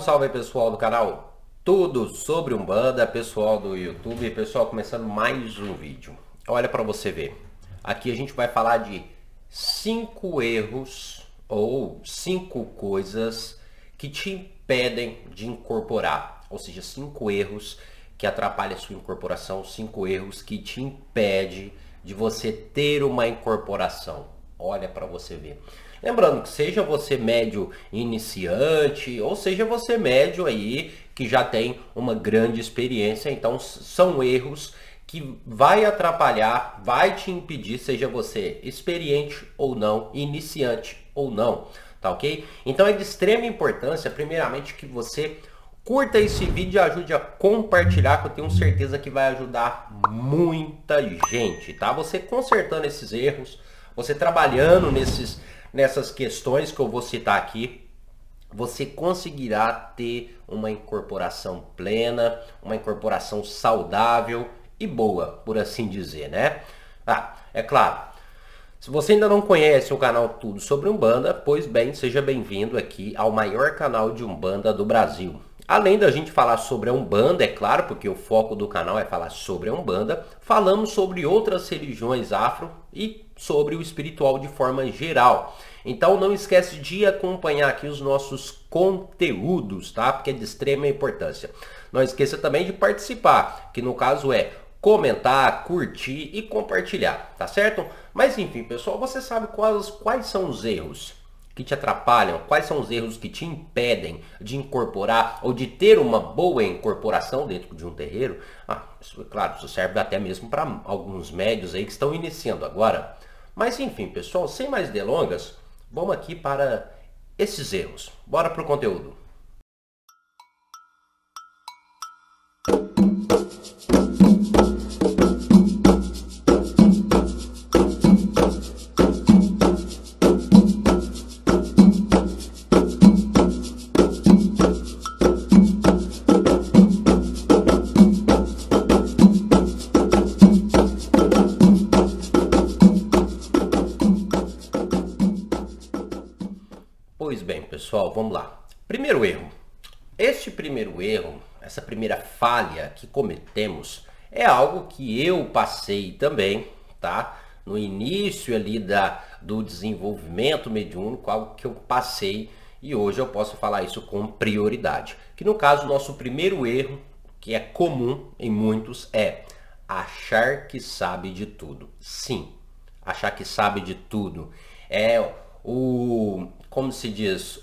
Salve pessoal do canal Tudo sobre Umbanda, pessoal do YouTube, pessoal começando mais um vídeo. Olha para você ver, aqui a gente vai falar de 5 erros ou 5 coisas que te impedem de incorporar, ou seja, 5 erros que atrapalham a sua incorporação, 5 erros que te impedem de você ter uma incorporação. Olha para você ver. Lembrando que seja você médio iniciante ou seja você médio aí que já tem uma grande experiência, então são erros que vai atrapalhar, vai te impedir, seja você experiente ou não, iniciante ou não, tá ok? Então é de extrema importância, primeiramente, que você curta esse vídeo e ajude a compartilhar, que eu tenho certeza que vai ajudar muita gente, tá? Você consertando esses erros, você trabalhando nessas questões que eu vou citar aqui, você conseguirá ter uma incorporação plena, uma incorporação saudável e boa, por assim dizer, né? É claro, se você ainda não conhece o canal Tudo sobre Umbanda, pois bem, seja bem-vindo aqui ao maior canal de Umbanda do Brasil. Além da gente falar sobre a Umbanda, é claro, porque o foco do canal é falar sobre a Umbanda, falamos sobre outras religiões afro e sobre o espiritual de forma geral. Então não esquece de acompanhar aqui os nossos conteúdos, tá? Porque é de extrema importância. Não esqueça também de participar, que no caso é comentar, curtir e compartilhar, tá certo? Mas enfim, pessoal, você sabe quais são os erros que te atrapalham? Quais são os erros que te impedem de incorporar ou de ter uma boa incorporação dentro de um terreiro? Isso, claro, isso serve até mesmo para alguns médios aí que estão iniciando agora. Mas enfim, pessoal, sem mais delongas, vamos aqui para esses erros. Bora pro conteúdo. Pois bem, pessoal, vamos lá. Primeiro erro. Este primeiro erro, essa primeira falha que cometemos, é algo que eu passei também, tá? No início ali do desenvolvimento mediúnico, algo que eu passei e hoje eu posso falar isso com prioridade. Que no caso, o nosso primeiro erro, que é comum em muitos, é achar que sabe de tudo. Sim, achar que sabe de tudo. Como se diz,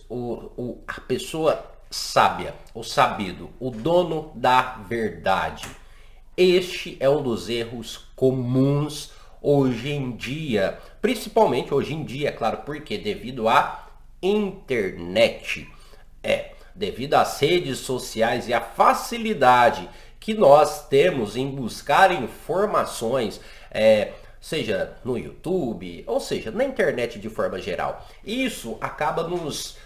a pessoa sábia, o sabido, o dono da verdade. Este é um dos erros comuns hoje em dia, principalmente hoje em dia, é claro, porque devido à internet, devido às redes sociais e à facilidade que nós temos em buscar informações, seja no YouTube, ou seja, na internet de forma geral. Isso acaba nos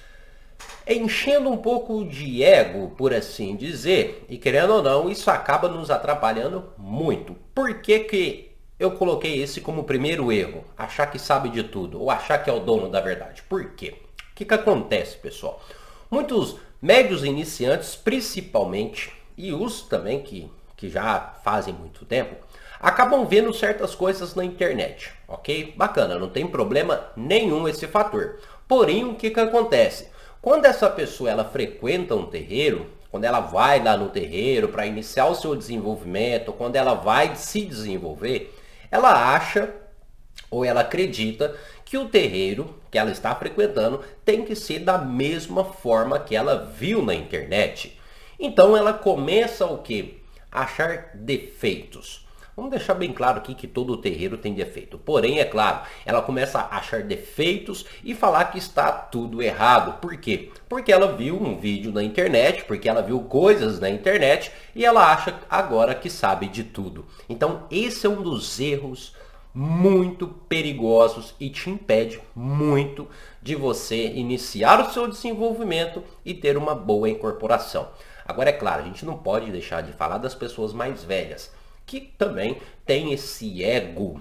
enchendo um pouco de ego, por assim dizer, e querendo ou não, isso acaba nos atrapalhando muito. Por que que eu coloquei esse como primeiro erro? Achar que sabe de tudo, ou achar que é o dono da verdade. Por quê? O que que acontece, pessoal? Muitos médios iniciantes, principalmente, e os também que já fazem muito tempo, acabam vendo certas coisas na internet, ok? Bacana, não tem problema nenhum esse fator. Porém, o que que acontece? Quando essa pessoa ela frequenta um terreiro, quando ela vai lá no terreiro para iniciar o seu desenvolvimento, quando ela vai se desenvolver, ela acha ou ela acredita que o terreiro que ela está frequentando tem que ser da mesma forma que ela viu na internet. Então ela começa o quê? A achar defeitos. Vamos deixar bem claro aqui que todo terreiro tem defeito. Porém, é claro, ela começa a achar defeitos e falar que está tudo errado. Por quê? Porque ela viu um vídeo na internet, porque ela viu coisas na internet e ela acha agora que sabe de tudo. Então, esse é um dos erros muito perigosos e te impede muito de você iniciar o seu desenvolvimento e ter uma boa incorporação. Agora, é claro, a gente não pode deixar de falar das pessoas mais velhas, que também tem esse ego,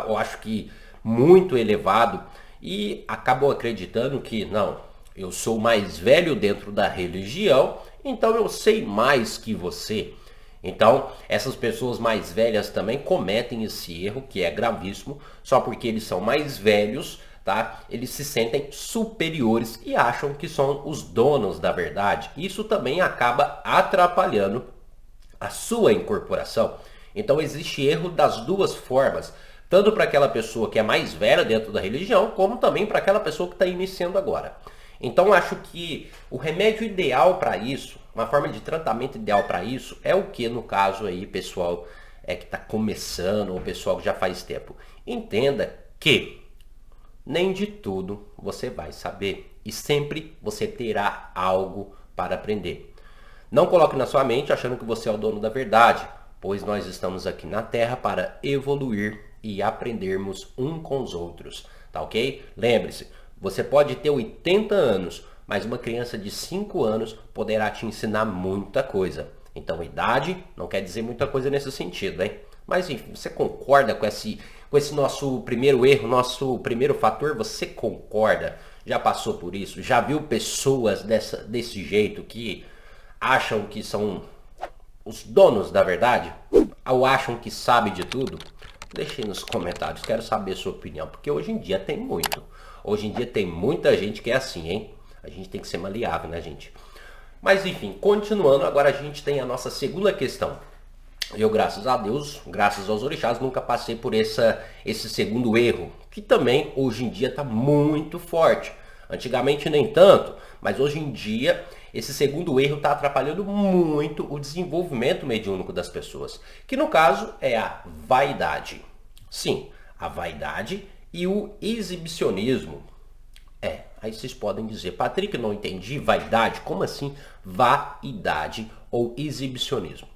eu acho que muito elevado, e acabam acreditando que, não, Eu sou mais velho dentro da religião, então eu sei mais que você. Então, essas pessoas mais velhas também cometem esse erro, que é gravíssimo, só porque eles são mais velhos, tá? Eles se sentem superiores e acham que são os donos da verdade. Isso também acaba atrapalhando a sua incorporação. Então, existe erro das duas formas, tanto para aquela pessoa que é mais velha dentro da religião, como também para aquela pessoa que está iniciando agora. Então, acho que o remédio ideal para isso, uma forma de tratamento ideal para isso, é o que no caso aí, pessoal, que está começando, ou pessoal que já faz tempo. Entenda que nem de tudo você vai saber e sempre você terá algo para aprender. Não coloque na sua mente achando que você é o dono da verdade, pois nós estamos aqui na Terra para evoluir e aprendermos um com os outros, tá ok? Lembre-se, você pode ter 80 anos, mas uma criança de 5 anos poderá te ensinar muita coisa. Então, idade não quer dizer muita coisa nesse sentido, hein? Mas enfim, você concorda com esse nosso primeiro erro, nosso primeiro fator? Você concorda? Já passou por isso? Já viu pessoas desse jeito que acham que são os donos da verdade? Ou acham que sabem de tudo? Deixe aí nos comentários, quero saber a sua opinião, porque hoje em dia tem muito. Hoje em dia tem muita gente que é assim, hein? A gente tem que ser maleável, né, gente? Mas enfim, continuando, agora a gente tem a nossa segunda questão. Eu, graças a Deus, graças aos orixás, nunca passei por esse segundo erro, que também hoje em dia está muito forte. Antigamente nem tanto, mas hoje em dia esse segundo erro está atrapalhando muito o desenvolvimento mediúnico das pessoas, que no caso é a vaidade. Sim, a vaidade e o exibicionismo. Aí vocês podem dizer, Patrick, não entendi, vaidade, como assim vaidade ou exibicionismo?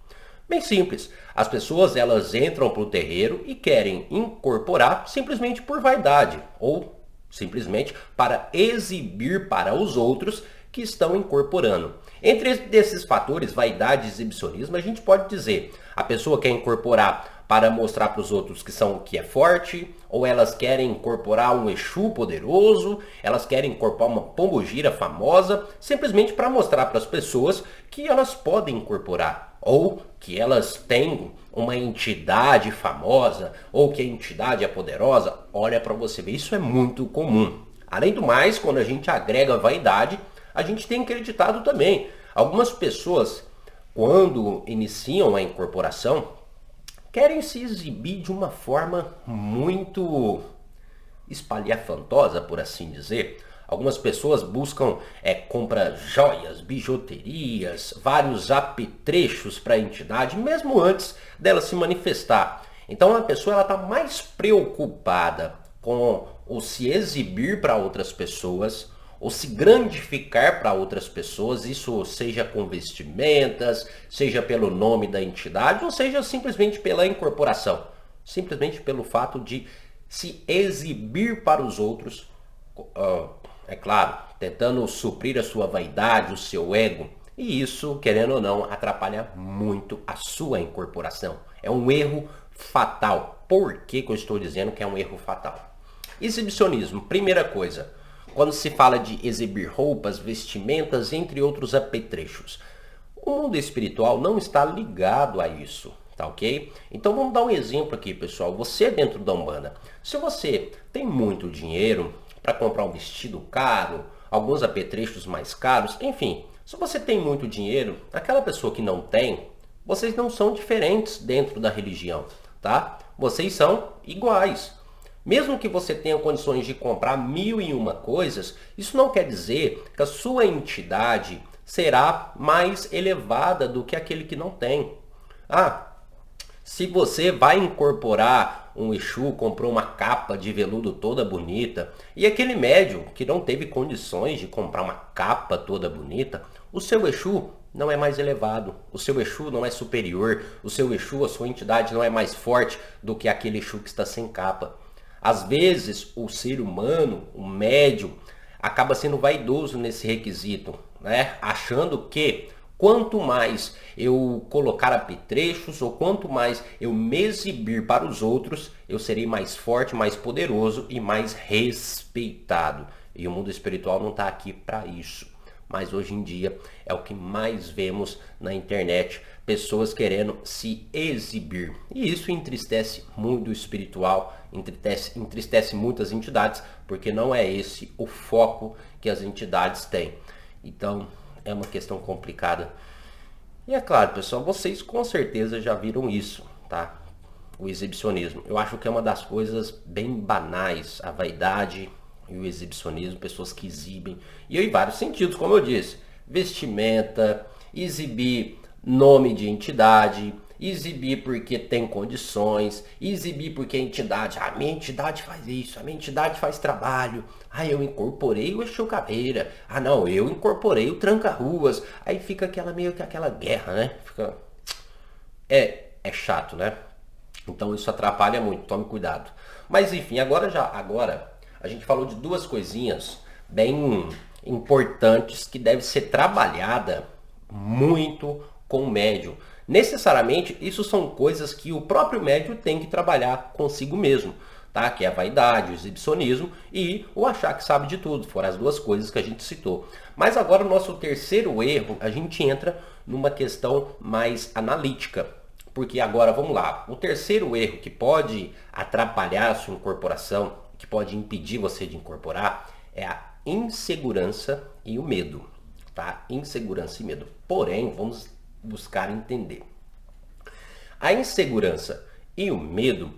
Bem simples, as pessoas elas entram para o terreiro e querem incorporar simplesmente por vaidade ou simplesmente para exibir para os outros que estão incorporando. Entre esses fatores, vaidade e exibicionismo, a gente pode dizer, a pessoa quer incorporar para mostrar para os outros que é forte, ou elas querem incorporar um Exu poderoso, elas querem incorporar uma pombogira famosa, simplesmente para mostrar para as pessoas que elas podem incorporar, ou que elas têm uma entidade famosa, ou que a entidade é poderosa. Olha para você ver, isso é muito comum. Além do mais, quando a gente agrega vaidade, a gente tem acreditado também. Algumas pessoas, quando iniciam a incorporação, querem se exibir de uma forma muito espalhafantosa, por assim dizer. Algumas pessoas buscam compra joias, bijuterias, vários apetrechos para a entidade, mesmo antes dela se manifestar. Então a pessoa está mais preocupada com o se exibir para outras pessoas, ou se grandificar para outras pessoas, isso seja com vestimentas, seja pelo nome da entidade, ou seja simplesmente pela incorporação, simplesmente pelo fato de se exibir para os outros, é claro, tentando suprir a sua vaidade, o seu ego, e isso, querendo ou não, atrapalha muito a sua incorporação. É um erro fatal. Por que eu estou dizendo que é um erro fatal? Exibicionismo, primeira coisa, quando se fala de exibir roupas, vestimentas, entre outros apetrechos. O mundo espiritual não está ligado a isso, tá ok? Então vamos dar um exemplo aqui, pessoal. Você dentro da Umbanda, se você tem muito dinheiro para comprar um vestido caro, alguns apetrechos mais caros, enfim, se você tem muito dinheiro, aquela pessoa que não tem, vocês não são diferentes dentro da religião, tá? Vocês são iguais. Mesmo que você tenha condições de comprar 1001 coisas, isso não quer dizer que a sua entidade será mais elevada do que aquele que não tem. Se você vai incorporar um Exu, comprou uma capa de veludo toda bonita, e aquele médium que não teve condições de comprar uma capa toda bonita, o seu Exu não é mais elevado, o seu Exu não é superior, o seu Exu, a sua entidade não é mais forte do que aquele Exu que está sem capa. Às vezes, o ser humano, o médium, acaba sendo vaidoso nesse requisito, né? Achando que quanto mais eu colocar apetrechos ou quanto mais eu me exibir para os outros, eu serei mais forte, mais poderoso e mais respeitado. E o mundo espiritual não está aqui para isso. Mas hoje em dia é o que mais vemos na internet, pessoas querendo se exibir. E isso entristece muito o espiritual, entristece muitas entidades, porque não é esse o foco que as entidades têm. Então é uma questão complicada. E é claro, pessoal, vocês com certeza já viram isso, tá? O exibicionismo. Eu acho que é uma das coisas bem banais, a vaidade e o exibicionismo, pessoas que exibem, e em vários sentidos, como eu disse, vestimenta, exibir nome de entidade, exibir porque tem condições, exibir porque a minha entidade faz isso, a minha entidade faz trabalho, eu incorporei o Exu Caveira, não, eu incorporei o Tranca-Ruas, aí fica meio que aquela guerra, né? É chato, né? Então isso atrapalha muito, tome cuidado. Mas enfim, agora a gente falou de duas coisinhas bem importantes que deve ser trabalhada muito com o médium. Necessariamente, isso são coisas que o próprio médium tem que trabalhar consigo mesmo, tá? Que é a vaidade, o exibicionismo e o achar que sabe de tudo. Foram as duas coisas que a gente citou. Mas agora o nosso terceiro erro, a gente entra numa questão mais analítica. Porque agora, vamos lá, o terceiro erro que pode atrapalhar a sua incorporação, que pode impedir você de incorporar, é a insegurança e o medo, tá? Insegurança e medo. Porém, vamos buscar entender. A insegurança e o medo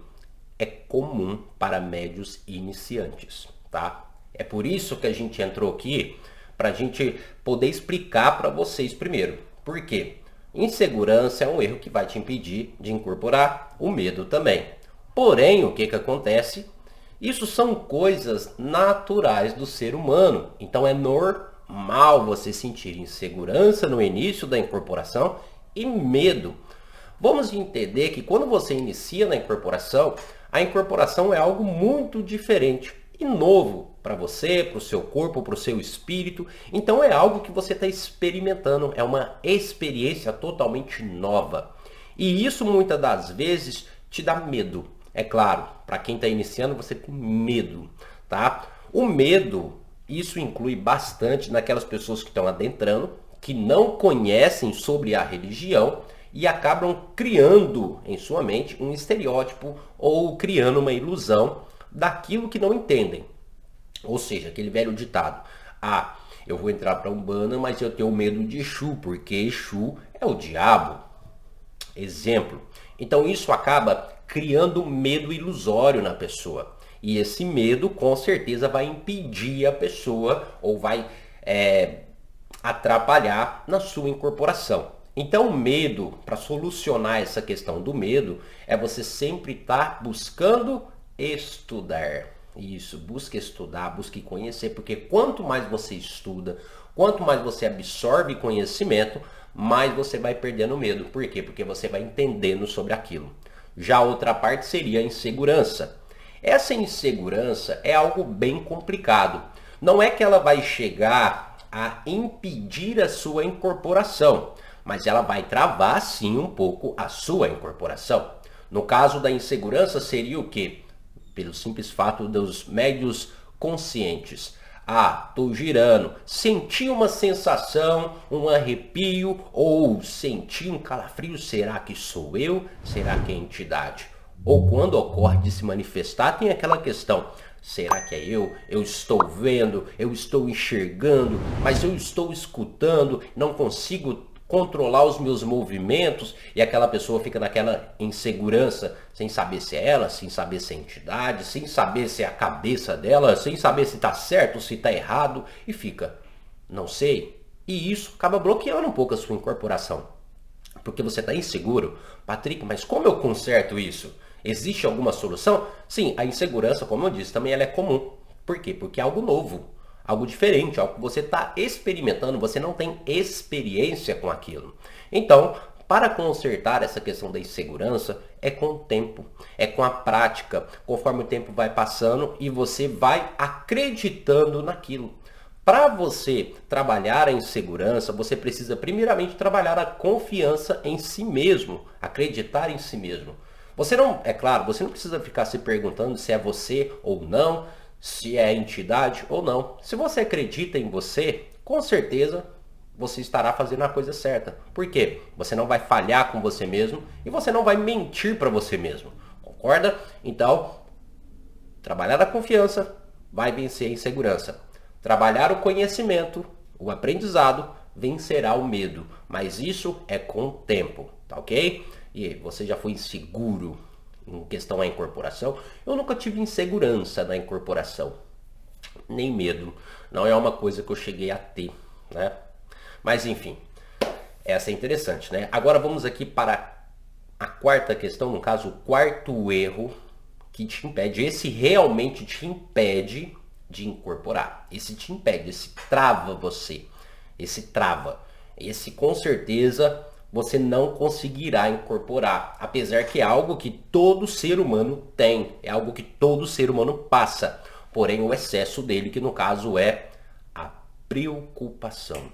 é comum para médios iniciantes, tá? É por isso que a gente entrou aqui, para a gente poder explicar para vocês primeiro. Por quê? Insegurança é um erro que vai te impedir de incorporar, o medo também. Porém, o que acontece? Isso são coisas naturais do ser humano. Então é normal você sentir insegurança no início da incorporação e medo. Vamos entender que quando você inicia na incorporação, a incorporação é algo muito diferente e novo para você, para o seu corpo, para o seu espírito. Então é algo que você está experimentando, é uma experiência totalmente nova. E isso muitas das vezes te dá medo. É claro, para quem está iniciando, você tem medo, tá? O medo, isso inclui bastante naquelas pessoas que estão adentrando, que não conhecem sobre a religião e acabam criando em sua mente um estereótipo ou criando uma ilusão daquilo que não entendem. Ou seja, aquele velho ditado: eu vou entrar para Umbanda, mas eu tenho medo de Exu, porque Exu é o diabo. Exemplo. Então isso acaba criando medo ilusório na pessoa. E esse medo com certeza vai impedir a pessoa ou vai atrapalhar na sua incorporação. Então o medo, para solucionar essa questão do medo, é você sempre estar buscando estudar. Isso, busque estudar, busque conhecer, porque quanto mais você estuda, quanto mais você absorve conhecimento, mais você vai perdendo medo. Por quê? Porque você vai entendendo sobre aquilo. Já a outra parte seria a insegurança. Essa insegurança é algo bem complicado. Não é que ela vai chegar a impedir a sua incorporação, mas ela vai travar sim um pouco a sua incorporação. No caso da insegurança seria o quê? Pelo simples fato dos médios conscientes. Estou girando, senti uma sensação, um arrepio ou senti um calafrio, será que sou eu? Será que é a entidade? Ou quando ocorre de se manifestar, tem aquela questão: será que é eu? Eu estou vendo, eu estou enxergando, mas eu estou escutando, não consigo controlar os meus movimentos, e aquela pessoa fica naquela insegurança, sem saber se é ela, sem saber se é entidade, sem saber se é a cabeça dela, sem saber se está certo, se está errado, e fica, não sei. E isso acaba bloqueando um pouco a sua incorporação, porque você está inseguro. Patrick, mas como eu conserto isso? Existe alguma solução? Sim, a insegurança, como eu disse, também ela é comum. Por quê? Porque é algo novo. Algo diferente, algo que você está experimentando, você não tem experiência com aquilo. Então, para consertar essa questão da insegurança, é com o tempo, é com a prática, conforme o tempo vai passando e você vai acreditando naquilo. Para você trabalhar a insegurança, você precisa primeiramente trabalhar a confiança em si mesmo, acreditar em si mesmo. Você não, é claro, você não precisa ficar se perguntando se é você ou não, se é entidade ou não. Se você acredita em você, com certeza você estará fazendo a coisa certa. Por quê? Você não vai falhar com você mesmo e você não vai mentir para você mesmo. Concorda? Então, trabalhar a confiança vai vencer a insegurança. Trabalhar o conhecimento, o aprendizado, vencerá o medo. Mas isso é com o tempo, tá ok? E você já foi inseguro em questão à incorporação? Eu nunca tive insegurança na incorporação, nem medo. Não é uma coisa que eu cheguei a ter, né? Mas enfim, essa é interessante, né? Agora vamos aqui para a quarta questão, no caso, o quarto erro que te impede. Esse realmente te impede de incorporar. Esse te impede, esse trava você. Esse trava. Esse com certeza você não conseguirá incorporar. Apesar que é algo que todo ser humano tem. É algo que todo ser humano passa. Porém, o excesso dele, que no caso é a preocupação.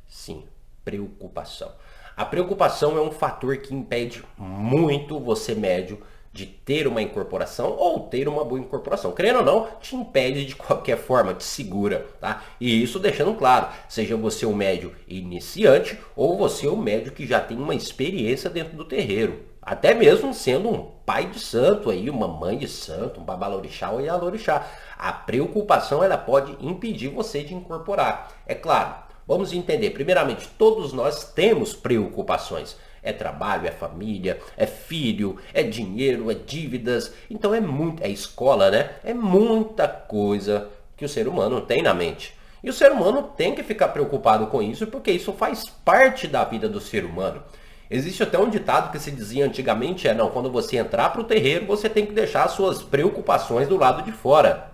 Sim, preocupação. A preocupação é um fator que impede muito você, médio, de ter uma incorporação ou ter uma boa incorporação. Querendo ou não, te impede de qualquer forma, te segura, tá? E isso deixando claro, seja você um médio iniciante ou você um médio que já tem uma experiência dentro do terreiro. Até mesmo sendo um pai de santo aí, uma mãe de santo, um babalorixá ou ialorixá. A preocupação ela pode impedir você de incorporar. É claro, vamos entender. Primeiramente, todos nós temos preocupações. É trabalho, é família, é filho, é dinheiro, é dívidas. Então é escola, né? É muita coisa que o ser humano tem na mente. E o ser humano tem que ficar preocupado com isso, porque isso faz parte da vida do ser humano. Existe até um ditado que se dizia antigamente, não, quando você entrar para o terreiro, você tem que deixar as suas preocupações do lado de fora.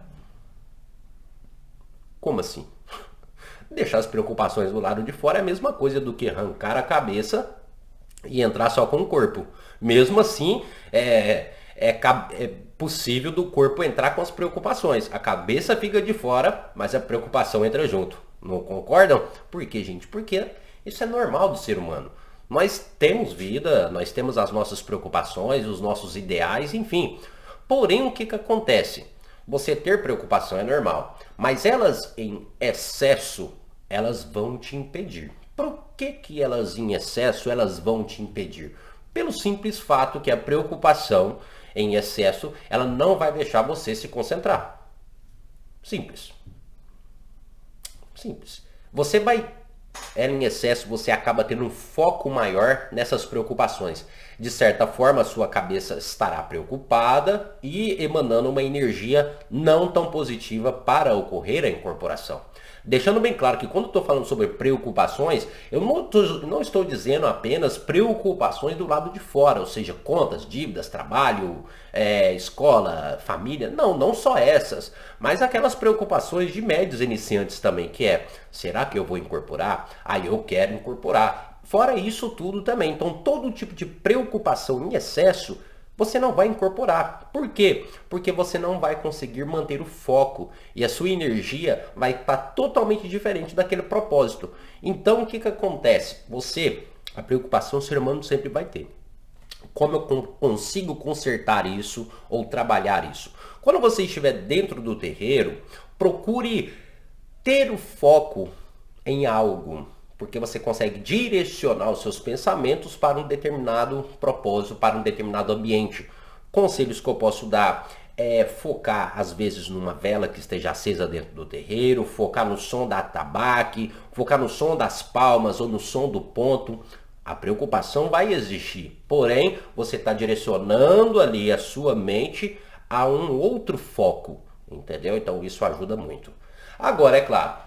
Como assim? Deixar as preocupações do lado de fora é a mesma coisa do que arrancar a cabeça e entrar só com o corpo. Mesmo assim, é possível do corpo entrar com as preocupações. A cabeça fica de fora, mas a preocupação entra junto. Não concordam? Por quê, gente? Porque isso é normal do ser humano. Nós temos vida, nós temos as nossas preocupações, os nossos ideais, enfim. Porém, o que acontece? Você ter preocupação é normal, mas elas em excesso, elas vão te impedir. Por que elas em excesso, elas vão te impedir? Pelo simples fato que a preocupação em excesso, ela não vai deixar você se concentrar. Simples. Simples. Você vai, em excesso, você acaba tendo um foco maior nessas preocupações. De certa forma, a sua cabeça estará preocupada e emanando uma energia não tão positiva para ocorrer a incorporação. Deixando bem claro que quando estou falando sobre preocupações, eu não estou dizendo apenas preocupações do lado de fora, ou seja, contas, dívidas, trabalho, escola, família. Não, não só essas, mas aquelas preocupações de médios iniciantes também, que é, será que eu vou incorporar? Eu quero incorporar. Fora isso tudo também. Então, todo tipo de preocupação em excesso, você não vai incorporar. Por quê? Porque você não vai conseguir manter o foco e a sua energia vai estar totalmente diferente daquele propósito. Então, o que acontece? A preocupação o ser humano sempre vai ter. Como eu consigo consertar isso ou trabalhar isso? Quando você estiver dentro do terreiro, procure ter o foco em algo, porque você consegue direcionar os seus pensamentos para um determinado propósito, para um determinado ambiente. Conselhos que eu posso dar é focar, às vezes, numa vela que esteja acesa dentro do terreiro, focar no som da atabaque, focar no som das palmas ou no som do ponto. A preocupação vai existir, porém, você está direcionando ali a sua mente a um outro foco, entendeu? Então, isso ajuda muito. Agora, é claro,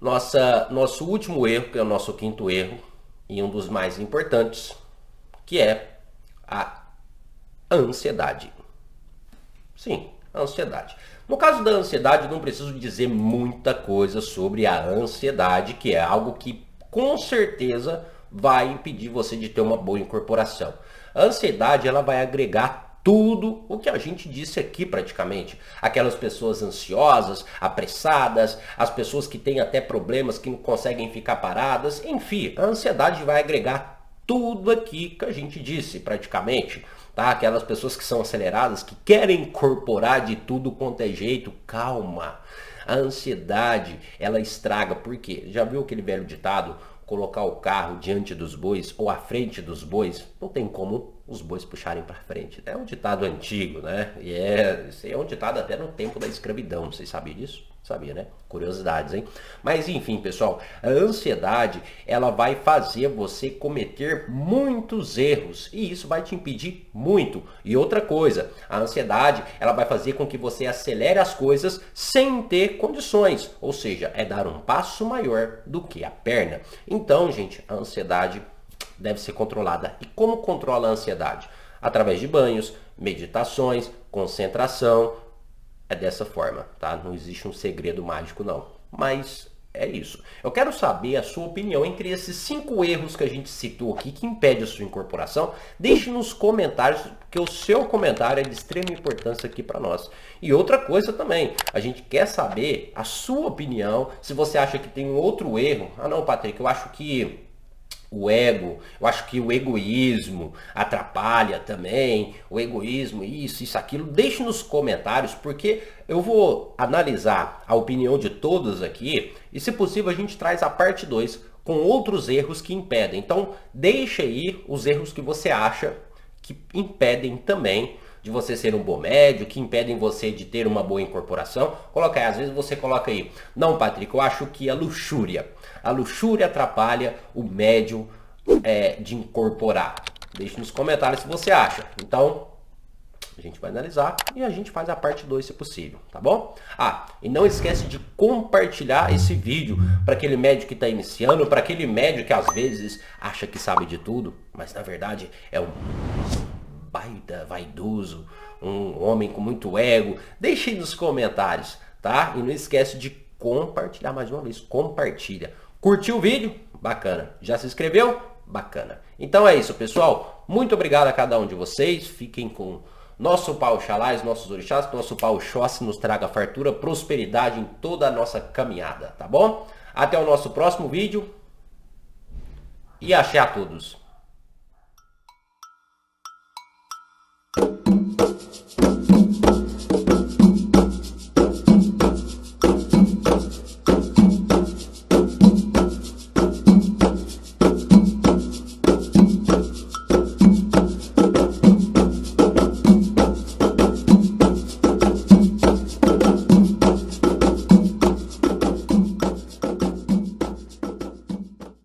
nosso último erro, que é o nosso quinto erro, e um dos mais importantes, que é a ansiedade. Sim, a ansiedade. No caso da ansiedade, não preciso dizer muita coisa sobre a ansiedade, que é algo que com certeza vai impedir você de ter uma boa incorporação. A ansiedade, ela vai agregar tudo o que a gente disse aqui praticamente. Aquelas pessoas ansiosas, apressadas, as pessoas que têm até problemas que não conseguem ficar paradas, enfim, a ansiedade vai agregar tudo aqui que a gente disse praticamente, tá? Aquelas pessoas que são aceleradas, que querem incorporar de tudo quanto é jeito, calma. A ansiedade, ela estraga, por quê? Já viu aquele velho ditado? Colocar o carro diante dos bois ou à frente dos bois, não tem como os bois puxarem para frente. É um ditado antigo, né? Isso é um ditado até no tempo da escravidão. Vocês sabiam disso? Sabia, né? Curiosidades, hein? Mas enfim, pessoal, a ansiedade, ela vai fazer você cometer muitos erros e isso vai te impedir muito. E outra coisa, a ansiedade, ela vai fazer com que você acelere as coisas sem ter condições, ou seja, é dar um passo maior do que a perna. Então, gente, a ansiedade deve ser controlada. E como controla a ansiedade? Através de banhos, meditações, concentração. É dessa forma, tá? Não existe um segredo mágico, não. Mas é isso. Eu quero saber a sua opinião entre esses 5 erros que a gente citou aqui que impede a sua incorporação. Deixe nos comentários, porque o seu comentário é de extrema importância aqui para nós. E outra coisa também, a gente quer saber a sua opinião, se você acha que tem um outro erro. Ah não, Patrick, eu acho que o ego, eu acho que o egoísmo atrapalha também, o egoísmo, isso, aquilo. Deixe nos comentários, porque eu vou analisar a opinião de todos aqui e, se possível, a gente traz a parte 2 com outros erros que impedem. Então, deixe aí os erros que você acha que impedem também de você ser um bom médio, que impedem você de ter uma boa incorporação. Coloca aí, às vezes você coloca aí, não, Patrick, eu acho que a luxúria atrapalha o médio de incorporar. Deixe nos comentários se você acha. Então, a gente vai analisar e a gente faz a parte 2 se possível, tá bom? Ah, e não esquece de compartilhar esse vídeo para aquele médio que está iniciando, para aquele médio que às vezes acha que sabe de tudo, mas na verdade é um baita vaidoso, um homem com muito ego. Deixe aí nos comentários, tá? E não esquece de compartilhar mais uma vez, compartilha. Curtiu o vídeo? Bacana. Já se inscreveu? Bacana. Então é isso, pessoal. Muito obrigado a cada um de vocês. Fiquem com nosso Pau Oxalá, os nossos orixás, nosso Pau Oxóssi nos traga fartura, prosperidade em toda a nossa caminhada, tá bom? Até o nosso próximo vídeo e axé a todos.